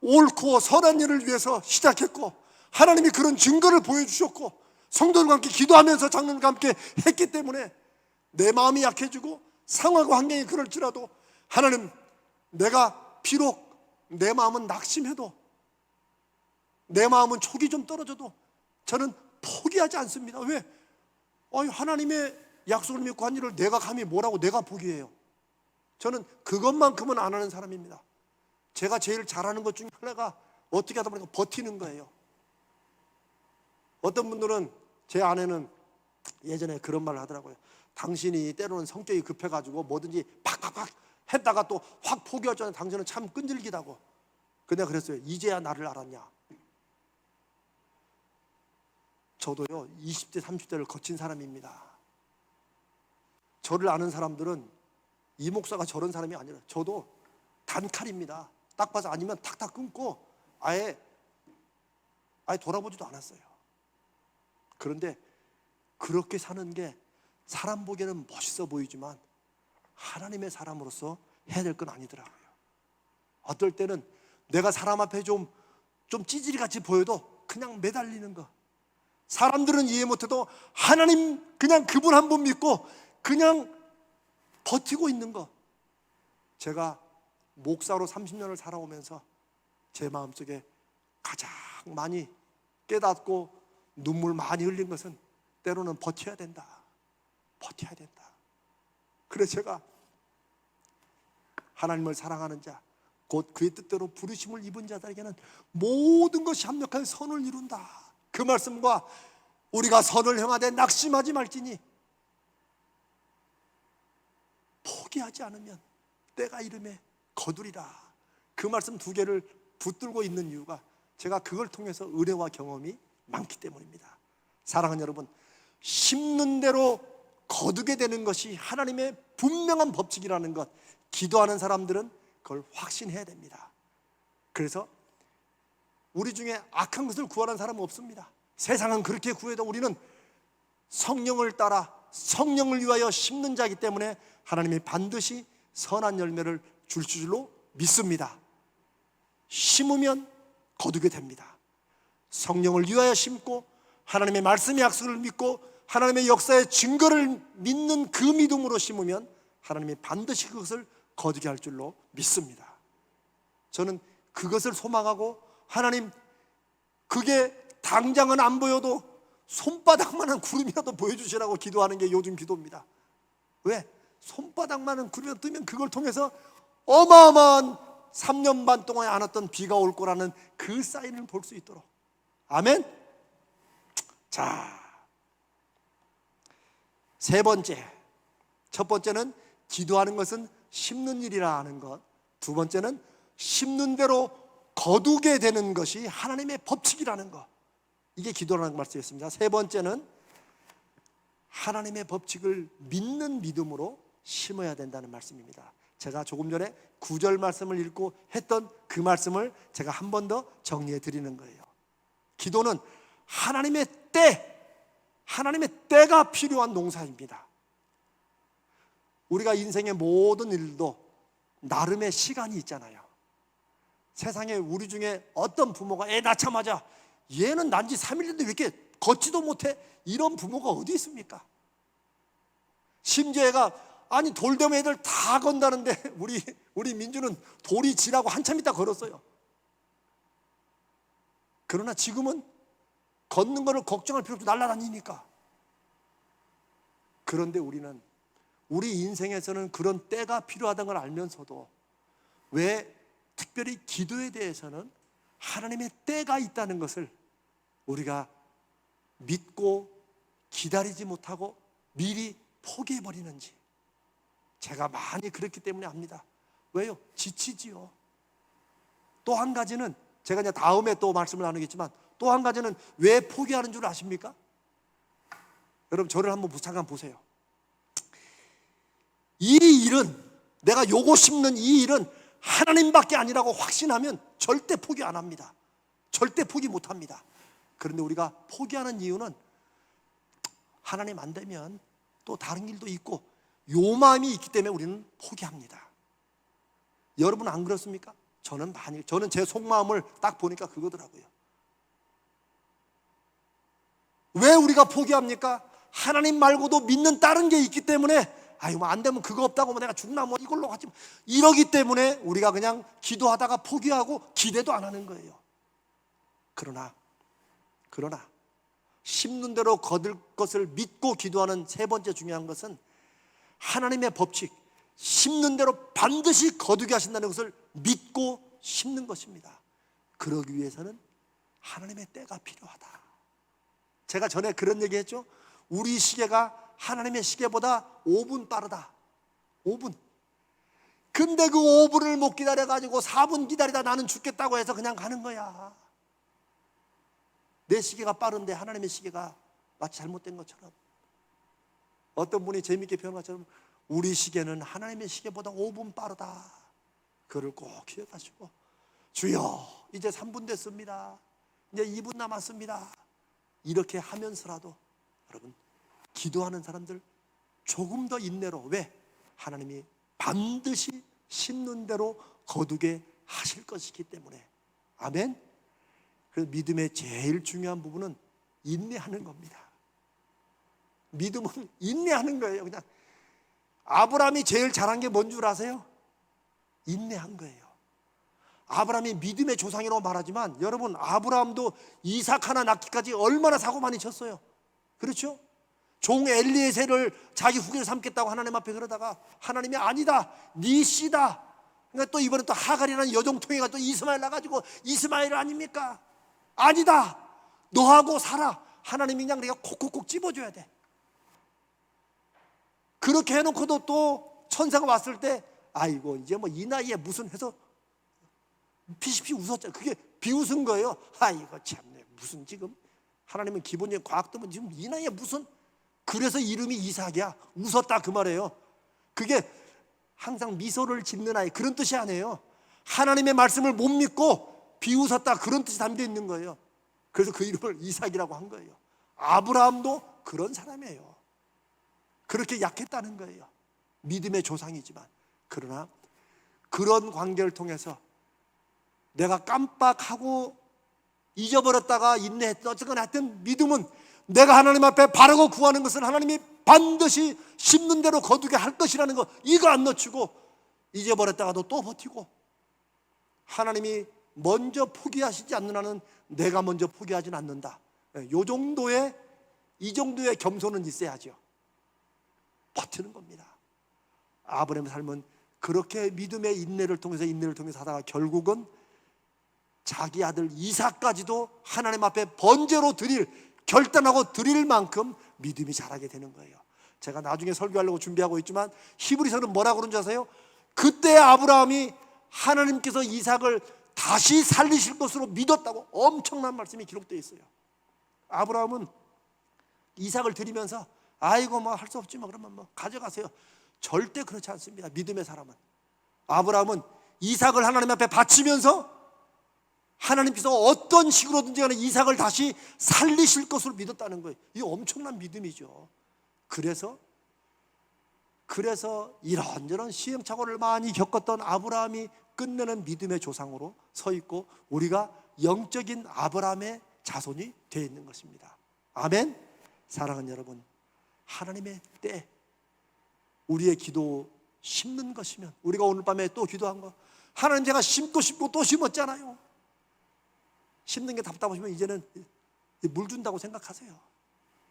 Speaker 1: 옳고 선한 일을 위해서 시작했고 하나님이 그런 증거를 보여주셨고 성도들과 함께 기도하면서 장로들과 함께 했기 때문에 내 마음이 약해지고 상황과 환경이 그럴지라도 하나님, 내가 비록 내 마음은 낙심해도 내 마음은 촉이 좀 떨어져도 저는 포기하지 않습니다. 왜? 하나님의 약속을 믿고 한 일을 내가 감히 뭐라고 내가 포기해요. 저는 그것만큼은 안 하는 사람입니다. 제가 제일 잘하는 것 중에 하나가 어떻게 하다 보니까 버티는 거예요. 어떤 분들은, 제 아내는 예전에 그런 말을 하더라고요. 당신이 때로는 성격이 급해가지고 뭐든지 팍팍팍 했다가 또 확 포기하잖아요. 당신은 참 끈질기다고. 근데 내가 그랬어요. 이제야 나를 알았냐. 저도요 20대 30대를 거친 사람입니다. 저를 아는 사람들은 이 목사가 저런 사람이 아니라 저도 단칼입니다. 딱 봐서 아니면 탁탁 끊고 아예 돌아보지도 않았어요. 그런데 그렇게 사는 게 사람 보기에는 멋있어 보이지만 하나님의 사람으로서 해야 될 건 아니더라고요. 어떨 때는 내가 사람 앞에 좀 찌질이같이 보여도 그냥 매달리는 거. 사람들은 이해 못해도 하나님 그냥 그분 한 분 믿고 그냥 버티고 있는 거. 제가 목사로 30년을 살아오면서 제 마음속에 가장 많이 깨닫고 눈물 많이 흘린 것은 때로는 버텨야 된다. 버텨야 된다. 그래서 제가 하나님을 사랑하는 자, 곧 그의 뜻대로 부르심을 입은 자들에게는 모든 것이 합력하여 선을 이룬다. 그 말씀과 우리가 선을 행하되 낙심하지 말지니 포기하지 않으면 때가 이름에 거두리라. 그 말씀 두 개를 붙들고 있는 이유가 제가 그걸 통해서 의뢰와 경험이 많기 때문입니다. 사랑하는 여러분, 심는 대로 거두게 되는 것이 하나님의 분명한 법칙이라는 것, 기도하는 사람들은 그걸 확신해야 됩니다. 그래서 우리 중에 악한 것을 구하는 사람은 없습니다. 세상은 그렇게 구해도 우리는 성령을 따라 성령을 위하여 심는 자이기 때문에 하나님이 반드시 선한 열매를 줄 줄로 믿습니다. 심으면 거두게 됩니다. 성령을 위하여 심고 하나님의 말씀의 약속을 믿고 하나님의 역사의 증거를 믿는 그 믿음으로 심으면 하나님이 반드시 그것을 거두게 할 줄로 믿습니다. 저는 그것을 소망하고 하나님, 그게 당장은 안 보여도 손바닥만한 구름이라도 보여주시라고 기도하는 게 요즘 기도입니다. 왜? 손바닥만한 구름이 뜨면 그걸 통해서 어마어마한 3년 반 동안에 안 왔던 비가 올 거라는 그 사인을 볼 수 있도록. 아멘. 자, 세 번째, 첫 번째는 기도하는 것은 심는 일이라 하는 것. 두 번째는 심는 대로 거두게 되는 것이 하나님의 법칙이라는 것. 이게 기도라는 말씀이었습니다. 세 번째는 하나님의 법칙을 믿는 믿음으로 심어야 된다는 말씀입니다. 제가 조금 전에 9절 말씀을 읽고 했던 그 말씀을 제가 한 번 더 정리해 드리는 거예요. 기도는 하나님의 때가 필요한 농사입니다. 우리가 인생의 모든 일도 나름의 시간이 있잖아요. 세상에 우리 중에 어떤 부모가 애 낳자마자 얘는 난 지 3일인데 왜 이렇게 걷지도 못해? 이런 부모가 어디 있습니까? 심지어 애가 돌 되면 애들 다 건다는데 우리 민주는 돌이 지라고 한참 있다 걸었어요. 그러나 지금은 걷는 거를 걱정할 필요 없이 날아다니니까. 그런데 우리는 우리 인생에서는 그런 때가 필요하다는 걸 알면서도 왜 특별히 기도에 대해서는 하나님의 때가 있다는 것을 우리가 믿고 기다리지 못하고 미리 포기해버리는지 제가 많이 그랬기 때문에 압니다. 왜요? 지치지요. 또 한 가지는 제가 이제 다음에 또 말씀을 나누겠지만 또 한 가지는 왜 포기하는 줄 아십니까? 여러분 저를 한번 잠깐 보세요. 이 일은, 내가 요거 심는 이 일은 하나님밖에 아니라고 확신하면 절대 포기 안 합니다. 절대 포기 못 합니다. 그런데 우리가 포기하는 이유는 하나님 안 되면 또 다른 일도 있고 요 마음이 있기 때문에 우리는 포기합니다. 여러분 안 그렇습니까? 저는 제 속마음을 딱 보니까 그거더라고요. 왜 우리가 포기합니까? 하나님 말고도 믿는 다른 게 있기 때문에 아유 뭐 안 되면 그거 없다고 뭐 내가 죽나 뭐 이걸로 하지 이러기 때문에 우리가 그냥 기도하다가 포기하고 기대도 안 하는 거예요. 그러나 심는 대로 거둘 것을 믿고 기도하는 세 번째 중요한 것은 하나님의 법칙, 심는 대로 반드시 거두게 하신다는 것을 믿고 심는 것입니다. 그러기 위해서는 하나님의 때가 필요하다. 제가 전에 그런 얘기 했죠. 우리 시계가 하나님의 시계보다 5분 빠르다. 5분. 근데 그 5분을 못 기다려가지고 4분 기다리다 나는 죽겠다고 해서 그냥 가는 거야. 내 시계가 빠른데 하나님의 시계가 마치 잘못된 것처럼. 어떤 분이 재밌게 표현한 것처럼 우리 시계는 하나님의 시계보다 5분 빠르다. 그를 꼭 기억하시고 주여 이제 3분 됐습니다. 이제 2분 남았습니다. 이렇게 하면서라도 여러분 기도하는 사람들 조금 더 인내로, 왜? 하나님이 반드시 심는 대로 거두게 하실 것이기 때문에. 아멘. 그래서 믿음의 제일 중요한 부분은 인내하는 겁니다. 믿음은 인내하는 거예요. 그냥 아브라함이 제일 잘한 게 뭔 줄 아세요? 인내한 거예요. 아브라함이 믿음의 조상이라고 말하지만 여러분 아브라함도 이삭 하나 낳기까지 얼마나 사고 많이 쳤어요. 그렇죠? 종 엘리에셀을 자기 후계를 삼겠다고 하나님 앞에 그러다가 하나님이 아니다 네 씨다. 그러니까 또 이번에 또 하갈이라는 여종통이가 또 이스마엘 나가지고 이스마엘 아닙니까? 아니다 너하고 살아. 하나님이 그냥 내가 콕콕콕 찝어줘야 돼. 그렇게 해놓고도 또 천사가 왔을 때 아이고 이제 뭐 이 나이에 무슨 해서 피시피 웃었잖아요. 그게 비웃은 거예요. 아이고 참네 무슨 지금 하나님은 기본적인 과학도 뭐 지금 이 나이에 무슨. 그래서 이름이 이삭이야. 웃었다 그 말이에요. 그게 항상 미소를 짓는 아이 그런 뜻이 아니에요. 하나님의 말씀을 못 믿고 비웃었다 그런 뜻이 담겨 있는 거예요. 그래서 그 이름을 이삭이라고 한 거예요. 아브라함도 그런 사람이에요. 그렇게 약했다는 거예요. 믿음의 조상이지만. 그러나 그런 관계를 통해서 내가 깜빡하고 잊어버렸다가 인내했던 어쨌거나 하여튼 믿음은 내가 하나님 앞에 바르고 구하는 것은 하나님이 반드시 심는 대로 거두게 할 것이라는 거 이거 안 놓치고 잊어버렸다가도 또 버티고 하나님이 먼저 포기하시지 않는 한은 내가 먼저 포기하지는 않는다. 이 정도의 겸손은 있어야죠. 버티는 겁니다. 아브라함의 삶은 그렇게 믿음의 인내를 통해서 하다가 결국은 자기 아들 이삭까지도 하나님 앞에 번제로 결단하고 드릴 만큼 믿음이 자라게 되는 거예요. 제가 나중에 설교하려고 준비하고 있지만 히브리서는 뭐라고 그런지 아세요? 그때 아브라함이 하나님께서 이삭을 다시 살리실 것으로 믿었다고 엄청난 말씀이 기록되어 있어요. 아브라함은 이삭을 드리면서 아이고 뭐 할 수 없지 뭐 그러면 뭐 가져가세요. 절대 그렇지 않습니다. 믿음의 사람은. 아브라함은 이삭을 하나님 앞에 바치면서 하나님께서 어떤 식으로든지 간에 이삭을 다시 살리실 것으로 믿었다는 거예요. 이 엄청난 믿음이죠. 그래서 이런저런 시행착오를 많이 겪었던 아브라함이 끝내는 믿음의 조상으로 서 있고 우리가 영적인 아브라함의 자손이 되어 있는 것입니다. 아멘. 사랑하는 여러분, 하나님의 때 우리의 기도 심는 것이면 우리가 오늘 밤에 또 기도한 거 하나님 제가 심고 싶고 또 심었잖아요. 심는 게 답답하시면 이제는 물 준다고 생각하세요.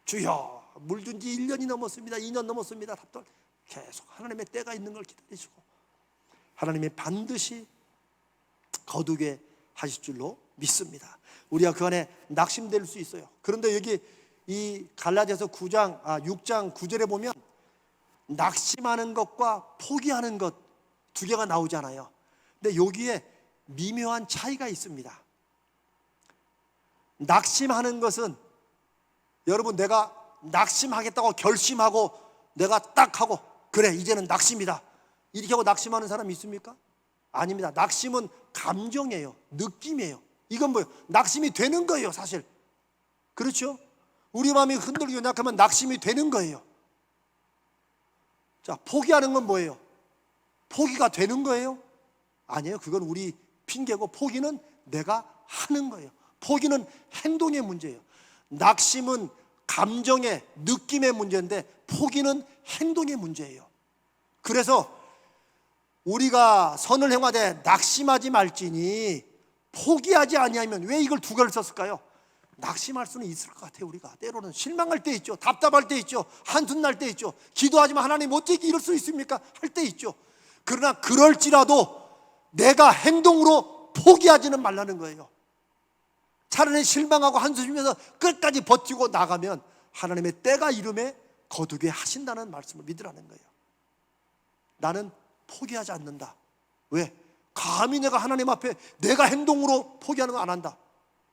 Speaker 1: 주여 물 준 지 1년이 넘었습니다. 2년 넘었습니다. 답답. 계속 하나님의 때가 있는 걸 기다리시고 하나님이 반드시 거두게 하실 줄로 믿습니다. 우리가 그 안에 낙심될 수 있어요. 그런데 여기 이 갈라디아서 6장 9절에 보면 낙심하는 것과 포기하는 것 두 개가 나오잖아요. 근데 여기에 미묘한 차이가 있습니다. 낙심하는 것은 여러분 내가 낙심하겠다고 결심하고 내가 딱 하고 그래 이제는 낙심이다 이렇게 하고 낙심하는 사람이 있습니까? 아닙니다. 낙심은 감정이에요. 느낌이에요. 이건 뭐예요? 낙심이 되는 거예요 사실. 그렇죠? 우리 마음이 흔들리고 연약하면 낙심이 되는 거예요. 자, 포기하는 건 뭐예요? 포기가 되는 거예요? 아니에요. 그건 우리 핑계고 포기는 내가 하는 거예요. 포기는 행동의 문제예요. 낙심은 감정의 느낌의 문제인데 포기는 행동의 문제예요. 그래서 우리가 선을 행하되 낙심하지 말지니 포기하지 아니하면 왜 이걸 두 개를 썼을까요? 낙심할 수는 있을 것 같아요. 우리가 때로는 실망할 때 있죠. 답답할 때 있죠. 한숨 날 때 있죠. 기도하지만 하나님 어떻게 이럴 수 있습니까? 할 때 있죠. 그러나 그럴지라도 내가 행동으로 포기하지는 말라는 거예요. 차라리 실망하고 한숨 쉬면서 끝까지 버티고 나가면 하나님의 때가 이름에 거두게 하신다는 말씀을 믿으라는 거예요. 나는 포기하지 않는다. 왜? 감히 내가 하나님 앞에 내가 행동으로 포기하는 거 안 한다.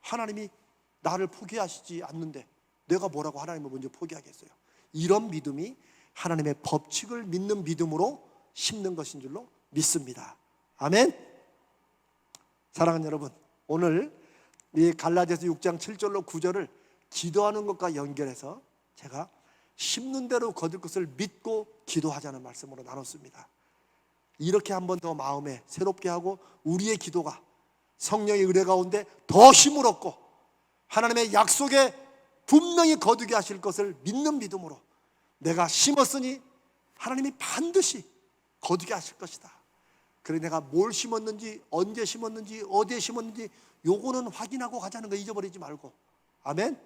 Speaker 1: 하나님이 나를 포기하시지 않는데 내가 뭐라고 하나님을 먼저 포기하겠어요? 이런 믿음이 하나님의 법칙을 믿는 믿음으로 심는 것인 줄로 믿습니다. 아멘. 사랑하는 여러분, 오늘 이 갈라디아서 6장 7절로 9절을 기도하는 것과 연결해서 제가 심는 대로 거둘 것을 믿고 기도하자는 말씀으로 나눴습니다. 이렇게 한 번 더 마음에 새롭게 하고 우리의 기도가 성령의 의뢰 가운데 더 힘을 얻고 하나님의 약속에 분명히 거두게 하실 것을 믿는 믿음으로 내가 심었으니 하나님이 반드시 거두게 하실 것이다. 그래 내가 뭘 심었는지 언제 심었는지 어디에 심었는지 요거는 확인하고 가자는 거 잊어버리지 말고. 아멘.